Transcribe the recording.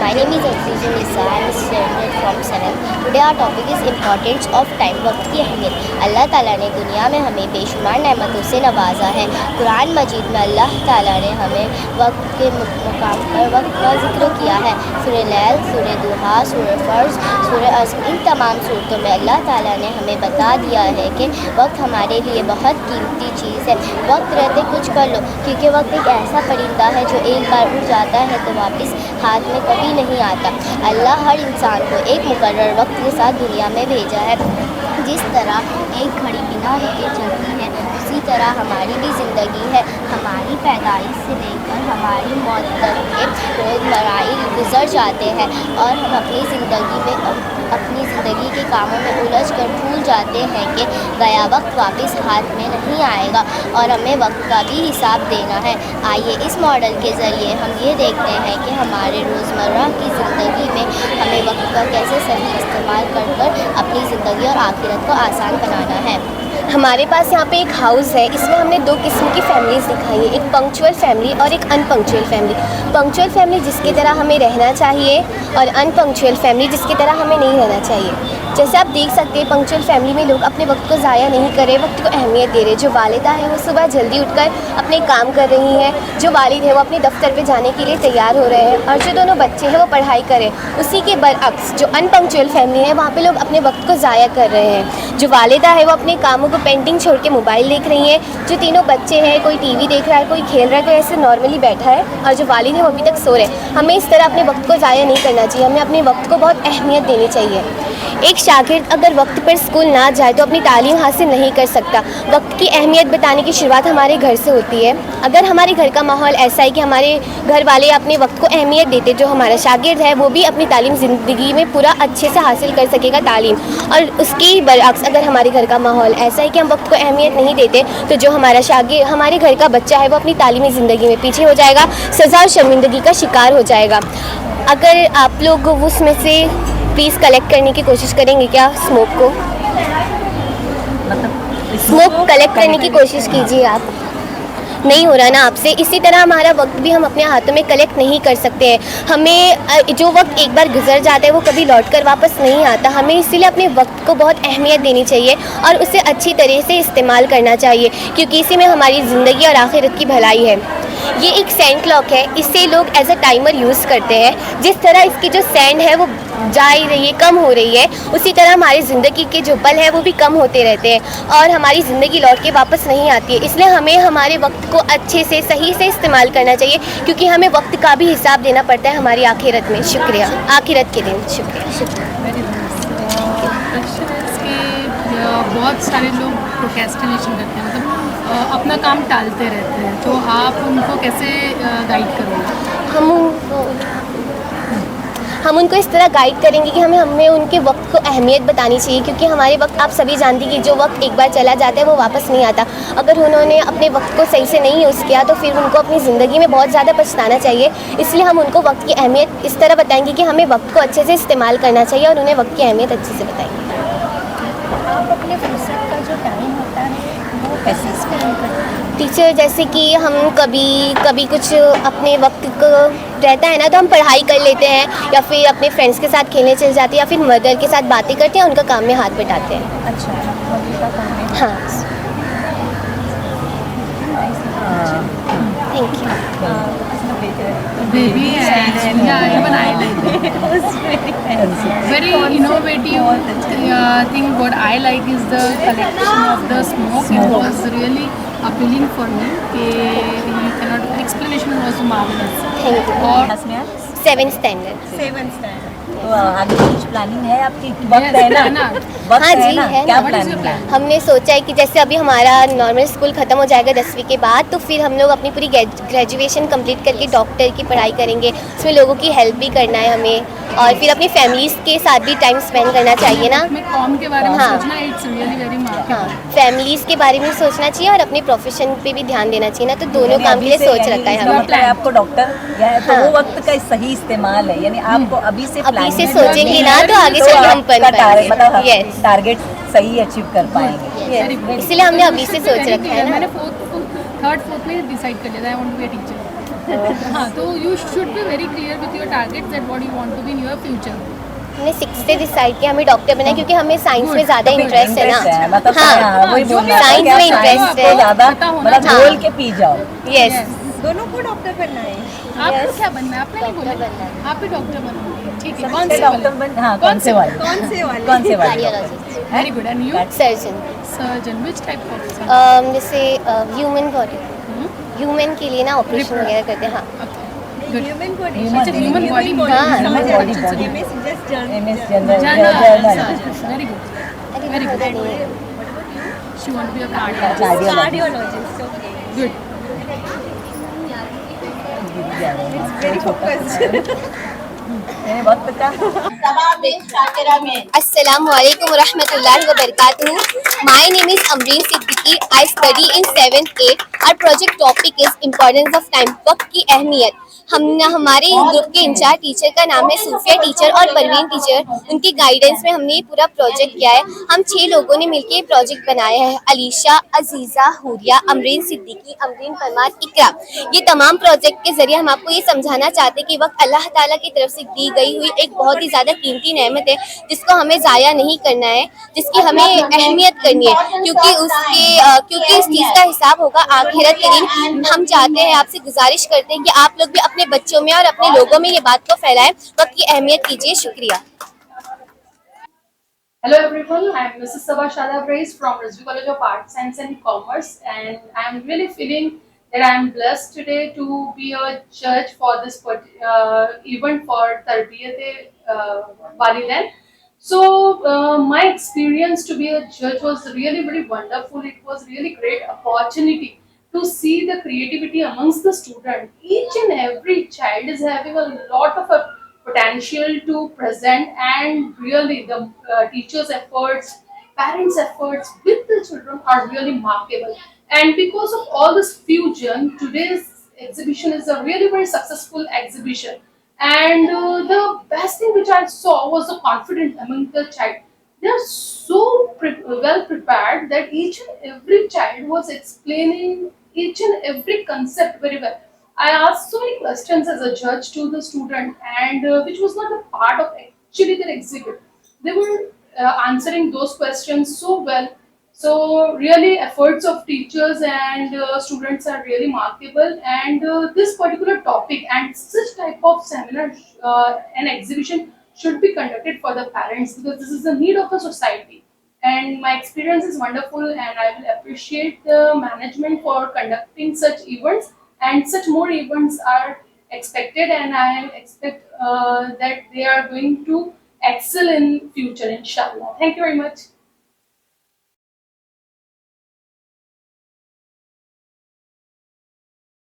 My name is Azizul Nisa. I am a student from 7th. Today our topic is importance of time. वक्त की अहमियत। अल्लाह ताला ने दुनिया में हमें बेशुमार नेमतों से नवाजा है। कुरान मजीद में अल्लाह ताला ने हमें वक्त के मुकाम पर वक्त का जिक्र किया है। सूरह लैल, सूरह दुहा, सूरह फर्ज, सूरह अस्र, इन तमाम सूरतों में अल्लाह ताला ने हमें बता दिया है कि वक्त हमारे लिए बहुत कीमती चीज़ है। वक्त रहते कुछ कर लो, क्योंकि वक्त एक ऐसा परिंदा है जो एक बार उड़ जाता है तो वापस हाथ में कभी नहीं आता। अल्लाह हर इंसान को एक मुकर्रर वक्त के साथ दुनिया में भेजा है। जिस तरह एक घड़ी बिना रुके चलती है, उसी तरह हमारी भी ज़िंदगी है। हमारी पैदाइश से लेकर हमारी मौत तक के रोज़मर्रा गुजर जाते हैं और हम अपनी ज़िंदगी के कामों में उलझ कर भूल जाते हैं कि गया वक्त वापस हाथ में नहीं आएगा और हमें वक्त का भी हिसाब देना है। आइए इस मॉडल के ज़रिए हम ये देखते हैं कि हमारे रोज़मर्रा की ज़िंदगी में हमें वक्त का कैसे सही इस्तेमाल कर अपनी ज़िंदगी और आखिरत को आसान बनाना है। हमारे पास यहाँ पे एक हाउस है। इसमें हमने दो किस्म की फैमिलीज़ दिखाई है, एक पंक्चुअल फैमिली और एक अनपंक्चुअल फैमिली। पंक्चुअल फैमिली जिसकी तरह हमें रहना चाहिए और अनपंक्चुअल फैमिली जिसकी तरह हमें नहीं रहना चाहिए। जैसे आप देख सकते हैं पंक्चुअल फैमिली में लोग अपने वक्त को ज़ाया नहीं कर रहे, वक्त को अहमियत दे रहे। जो वालिदा है वो सुबह जल्दी उठकर अपने काम कर रही हैं, जो वालिद है वो अपने दफ्तर पे जाने के लिए तैयार हो रहे हैं और जो दोनों बच्चे हैं वो पढ़ाई करें। उसी के बरअक्स जो अनपंक्चुअल फैमिली है वहाँ पे लोग अपने वक्त को ज़ाया कर रहे हैं। जो वालिदा है वो अपने कामों को पेंटिंग छोड़ के मोबाइल देख रही हैं। जो तीनों बच्चे हैं, कोई टीवी देख रहा है, कोई खेल रहा है, कोई ऐसे नॉर्मली बैठा है और जो वालिद है वो अभी तक सो रहे हैं। हमें इस तरह अपने वक्त को ज़ाया नहीं करना चाहिए, हमें अपने वक्त को बहुत अहमियत देनी चाहिए। एक शागिर्द अगर वक्त पर स्कूल ना जाए तो अपनी तालीम हासिल नहीं कर सकता। वक्त की अहमियत बताने की शुरुआत हमारे घर से होती है। अगर हमारे घर का माहौल ऐसा है कि हमारे घर वाले अपने वक्त को अहमियत देते, जो हमारा शागिर्द है वो भी अपनी तालीम ज़िंदगी में पूरा अच्छे से हासिल कर सकेगा तालीम। और उसके बरअक्स अगर हमारे घर का माहौल ऐसा है कि हम वक्त को अहमियत नहीं देते तो जो हमारा शागिर्द, हमारे घर का बच्चा है वो अपनी तालीमी ज़िंदगी में पीछे हो जाएगा, सज़ा और शर्मिंदगी का शिकार हो जाएगा। अगर आप लोग उसमें से प्लीज़ कलेक्ट करने की कोशिश करेंगे क्या? स्मोक कलेक्ट करने की कोशिश कीजिए। आप नहीं हो रहा ना आपसे। इसी तरह हमारा वक्त भी हम अपने हाथों में कलेक्ट नहीं कर सकते हैं। हमें जो वक्त एक बार गुजर जाता है वो कभी लौट कर वापस नहीं आता। हमें इसीलिए अपने वक्त को बहुत अहमियत देनी चाहिए और उसे अच्छी तरह से इस्तेमाल करना चाहिए, क्योंकि इसी में हमारी ज़िंदगी और आखिरत की भलाई है। ये एक सैंड क्लॉक है, इसे लोग एज अ टाइमर यूज़ करते हैं। जिस तरह इसकी जो सैंड है वो जा ही रही है, कम हो रही है, उसी तरह हमारी ज़िंदगी के जो पल है वो भी कम होते रहते हैं और हमारी ज़िंदगी लौट के वापस नहीं आती है। इसलिए हमें हमारे वक्त को अच्छे से सही से इस्तेमाल करना चाहिए, क्योंकि हमें वक्त का भी हिसाब देना पड़ता है हमारी आखिरत में। शुक्रिया। आखिरत के दिन शुक्रिया। बहुत सारे लोग प्रोक्रेस्टिनेशन करते हैं, मतलब अपना काम टालते रहते हैं, तो आप उनको कैसे गाइड करोगे? हम उनको इस तरह गाइड करेंगे कि हमें उनके वक्त को अहमियत बतानी चाहिए, क्योंकि हमारे वक्त आप सभी जानती कि जो वक्त एक बार चला जाता है वो वापस नहीं आता। अगर उन्होंने अपने वक्त को सही से नहीं यूज़ किया तो फिर उनको अपनी ज़िंदगी में बहुत ज़्यादा पछताना चाहिए। इसलिए हम उनको वक्त की अहमियत इस तरह बताएंगे कि हमें वक्त को अच्छे से इस्तेमाल करना चाहिए और उन्हें वक्त की अहमियत अच्छे से बताएंगे। आप अपने फुर्सत का जो टाइम होता है वो कैसे स्पेंड करते हैं? टीचर, जैसे कि हम कभी कुछ अपने वक्त को रहता है ना तो हम पढ़ाई कर लेते हैं या फिर अपने फ्रेंड्स के साथ खेलने चले जाते हैं या फिर मदर के साथ बातें करते हैं, उनका काम में हाथ बटाते हैं। अच्छा, मम्मी का काम है। हाँ, thank you. Baby and yeah, even I like it. Very innovative thing. What I like is the collection of the smoke. It was really appealing for me. You cannot. Explanation was marvelous. Thank you. और 7th standard. तो आगे कुछ planning है आपकी? वक्त है ना? वक्त हाँ है जी, ना? है क्या ना। प्लानिंग है? हमने सोचा है कि जैसे अभी हमारा नॉर्मल स्कूल ख़त्म हो जाएगा 10वीं के बाद, तो फिर हम लोग अपनी पूरी ग्रेजुएशन कंप्लीट करके डॉक्टर की पढ़ाई करेंगे। उसमें लोगों की हेल्प भी करना है हमें और फिर अपनी फैमिलीज़ के साथ भी टाइम स्पेंड करना चाहिए ना। कॉम के बारे में हाँ। सोचना, इट्स रियली वेरी मार्केट। हाँ, फैमिलीज़ के बारे में सोचना चाहिए और अपने प्रोफेशन पे भी ध्यान देना चाहिए ना, तो दोनों काम के लिए सोच रखा है हमने। मतलब आपको डॉक्टर या तो वो वक्त का सही इस्तेमाल है, यानी आपको अभी से सोचेंगे ना तो आगे चल के हम बन पाएंगे। मतलब यस, टारगेट सही अचीव कर पाएंगे। इसलिए हमने अभी से सोच रखा है ना। मैंने 3rd 4th में डिसाइड कर लिया था I want to be a teacher. हाँ, तो you should be very clear with your targets that what you want to be in your future. हमने 6 से डिसाइड किया हमें डॉक्टर बनना है क्योंकि हमें साइंस में ज़्यादा इंटरेस्ट है इंटरेस्ट है ना। मतलब हाँ, वही जो बोलना भी था साइंस कि आप में साइंस इंटरेस्ट को है। ज़्यादा पता होना मतलब चाहिए। घोल के पी जाओ। यस। दोनों को डॉक्टर बनना है। आपको क्या बनना है? आपने नहीं डॉक्टर बोला। बनना है। आप भी डॉक्टर बनोगे। ठीक है। सबसे कौन से डॉक्टर वाले? बन हाँ कौन से वाले कौन से वाले? कौन से वाले cardiologist. Very good. And you? Surgeon. Surgeon. Which type of surgeon? जैसे ह्यूमन बॉडी, ह्यूमन के लिए ना ऑपरेशन Reproduct. वगैरह करते हैं। हाँ। Good. Human body. Human- अच्छा, human body में हाँ, human human body. body, body. MS just MS General general surgeon. Very good. अरे Very वो good. नहीं है। She want to be a cardiologist. Cardiology cardiologist. Okay. Good. Very focused. बहुत पता Assalamu alaikum warahmatullahi wabarakatuh. My name is Amreen Siddiqui. I study in 7th A. Our project topic is importance of time. वक्त की अहमियत। हमारे group के in charge teacher का नाम है सूफिया टीचर और परवीन टीचर। उनकी गाइडेंस में हमने ये पूरा प्रोजेक्ट किया है। हम 6 लोगों ने मिलकर ये प्रोजेक्ट बनाया है। अलीशा, अजीज़ा, हुरिया, अमरीन सिद्दीकी, अमरीन परमार, इकरा। ये तमाम प्रोजेक्ट के जरिए हम आपको ये समझाना चाहते हैं कि वक्त अल्लाह ताला की तरफ से दी गई हुई एक बहुत ही ज़्यादा कीमती नेमत है जिसको हमें ज़ाया नहीं करना है, जिसकी हमें अहमियत करनी है क्योंकि इस चीज़ का हिसाब होगा आखिरत के दिन। हम चाहते हैं, आपसे गुजारिश करते हैं कि आप लोग भी अपने बच्चों में और अपने लोगों में ये बात को फैलाएं। वक्त की अहमियत कीजिए। शुक्रिया। Hello everyone, I am Mrs. Sabah Shada Praise from Rizvi College of Arts, Science and Commerce, and I am really feeling that I am blessed today to be a judge for this event for Tarbiyat Walidain. So my experience to be a judge was really very wonderful. It was really great opportunity to see the creativity amongst the student. Each and every child is having a lot of a potential to present, and really the teachers' efforts, parents' efforts with the children are really remarkable. And because of all this fusion, today's exhibition is a really very successful exhibition. And the best thing which I saw was the confidence among the child. They are so well prepared that each and every child was explaining each and every concept very well. I asked so many questions as a judge to the student, and which was not a part of actually their exhibit. They were answering those questions so well. So really, efforts of teachers and students are really remarkable. And this particular topic and such type of seminar and exhibition should be conducted for the parents, because this is the need of the society. And my experience is wonderful, and I will appreciate the management for conducting such events, and such more events are expected, and I expect that they are going to excel in future, inshallah. Thank you very much.